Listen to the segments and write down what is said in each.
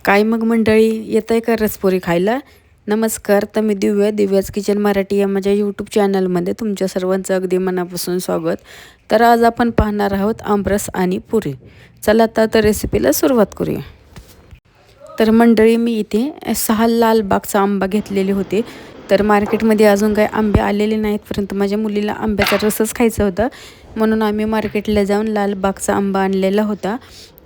काय मग मंडळी, येत आहे का रसपुरी खायला? नमस्कार. तर मी दिव्याच किचन मराठी या माझ्या यूट्यूब चॅनलमध्ये तुमच्या सर्वांचं अगदी मनापासून स्वागत. तर आज आपण पाहणार आहोत आमरस आणि पुरी. चला तर रेसिपीला सुरुवात करूया. तर मंडळी, मी इथे 6 लालबागचा आंबा घेतलेले होते. तर मार्केटमध्ये अजून काही आंबे आलेले नाहीत, परंतु माझ्या मुलीला आंब्याचा रसच खायचा होता, म्हणून आम्ही मार्केटला जाऊन लालबागचा आंबा आणलेला होता.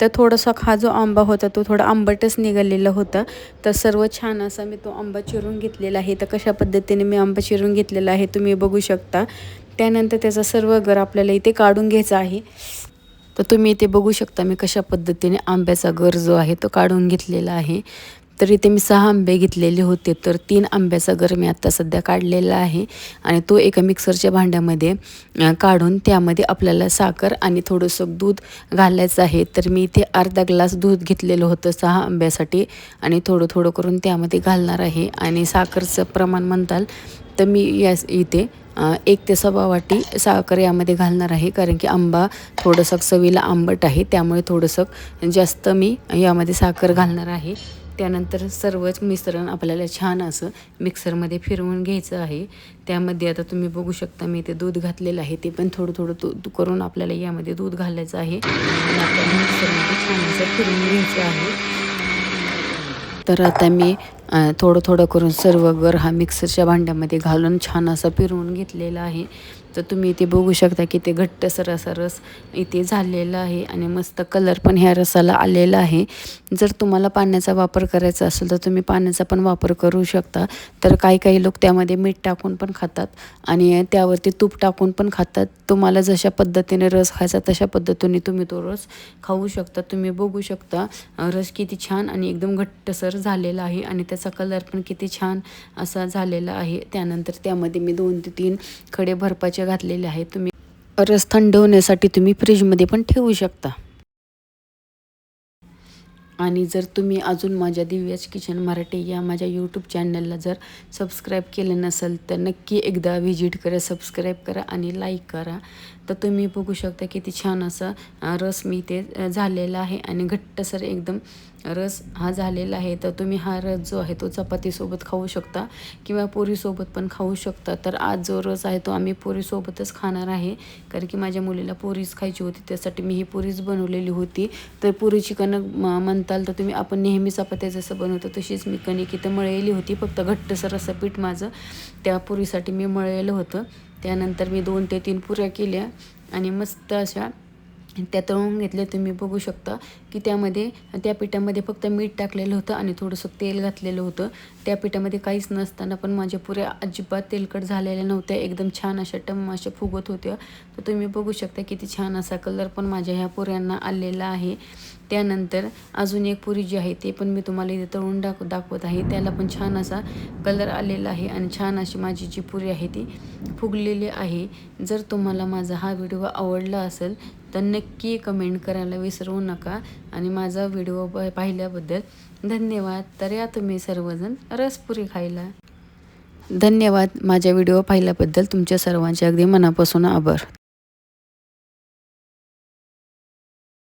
तर थोडासा हा जो आंबा होता तो थोडा आंबटच निघालेला होता. तर सर्व छान असा मी तो आंबा चिरून घेतलेला आहे. तर कशा पद्धतीने मी आंबा चिरून घेतलेला आहे तुम्ही बघू शकता. त्यानंतर त्याचा सर्व गर आपल्याला इथे काढून घ्यायचा आहे. तर तुम्ही इथे बघू शकता मी कशा पद्धतीने आंब्याचा गर जो आहे तो काढून घेतलेला आहे. तर इथे मी 6 आंबे घेतलेले होते, तर 3 आंब्याचा गर मी आत्ता सध्या काढलेला आहे आणि तो एका मिक्सरच्या भांड्यामध्ये काढून त्यामध्ये आपल्याला साखर आणि थोडंसं दूध घालायचं आहे. तर मी इथे अर्धा ग्लास दूध घेतलेलं होतं 6 आंब्यासाठी आणि थोडं थोडं करून त्यामध्ये घालणार आहे. आणि साखरचं प्रमाण म्हणताल तर मी इथे 1 ते 1.25 वाटी साखर यामध्ये घालणार आहे, कारण की आंबा थोडंसं चवीला आंबट आहे, त्यामुळे थोडंसं जास्त मी यामध्ये साखर घालणार आहे. त्यानंतर सर्वच मिश्रण आपल्याला छान असं मिक्सरमध्ये फिरवून घ्यायचं आहे. त्यामध्ये आता तुम्ही बघू शकता मी इथे दूध घातलेलं आहे, ते पण थोडं थोडं करून आपल्याला यामध्ये दूध घालायचं आहे आणि आपल्याला मिक्सरमध्ये छान असं फिरवून घ्यायचं आहे. तर आता मी थोडं थोडं करून सर्व गर हा मिक्सरच्या भांड्यामध्ये घालून छान असा फिरवून घेतलेला आहे. तर तुम्ही इथे बघू शकता की ते घट्टसर असा रस इथे झालेला आहे आणि मस्त कलर पण ह्या रसाला आलेला आहे. जर तुम्हाला पाण्याचा वापर करायचा असेल तर तुम्ही पाण्याचा पण वापर करू शकता. तर काही लोक त्यामध्ये मीठ टाकून पण खातात आणि त्यावरती तूप टाकून पण खातात. तुम्हाला जशा पद्धतीने रस खायचा तशा पद्धतीने तुम्ही तो रस खाऊ शकता. तुम्ही बघू शकता रस किती छान आणि एकदम घट्टसर झालेला आहे आणि त्याचा कलर पण किती छान असा झालेला आहे. त्यानंतर त्यामध्ये मी 2 ते 3 खडे बर्फाचे घातलेले आहेत. तुम्ही रस थंड होण्यासाठी तुम्ही फ्रीजमध्ये पण ठेवू शकता. आणि जर तुम्ही अजून माझ्या दिव्याच किचन मराठी या माझ्या यूट्यूब चॅनलला जर सबस्क्राईब केलं नसेल तर नक्की एकदा व्हिजिट करा, सबस्क्राईब करा आणि लाईक करा. तर तुम्ही बघू शकता किती छान असा रस मी ते झालेला आहे आणि घट्टसर एकदम रस हा झालेला आहे. तर तुम्ही हा रस जो आहे तो चपातीसोबत खाऊ शकता किंवा पोळीसोबत पण खाऊ शकता. तर आज जो रस आहे तो आम्ही पोळीसोबतच खाणार आहे, कारण की माझ्या मुलीला पोळीच खायची होती, त्यासाठी मी ही पोळीच बनवलेली होती. तर पुरीची कणक म्हणताल तर तुम्ही आपण नेहमी चपात्या जसं बनवतो तशीच मी कणिक इथं मळलेली होती, फक्त घट्टसर असं पीठ माझं त्या पुरीसाठी मी मळलेलं होतं. त्यानंतर मी 2 ते 3 पुऱ्या केल्या आणि मस्त अशा त्या तळून घेतल्या. तुम्ही बघू शकता की त्यामध्ये त्या पिठामध्ये फक्त मीठ टाकलेलं होतं आणि थोडंसं तेल घातलेलं होतं. त्या पिठामध्ये काहीच नसताना पण माझ्या पुऱ्या अजिबात तेलकट झालेल्या नव्हत्या, एकदम छान अशा टम्म अशा फुगत होत्या. तर तुम्ही बघू शकता किती छान असा कलर पण माझ्या ह्या पुऱ्यांना आलेला आहे. त्यानंतर अजून एक पुरी जी आहे ते पण मी तुम्हाला इथे तळून दाखवत आहे. त्याला पण छान असा कलर आलेला आहे आणि छान अशी माझी जी पुरी आहे ती फुगलेली आहे. जर तुम्हाला माझा हा व्हिडिओ आवडला असेल तर नक्की कमेंट करायला विसरू नका आणि माझा व्हिडिओ पाहिल्याबद्दल धन्यवाद. तर या तुम्ही सर्वजण रसपुरी खायला. धन्यवाद. माझ्या व्हिडिओ पाहिल्याबद्दल तुमच्या सर्वांचे अगदी मनापासून आभार.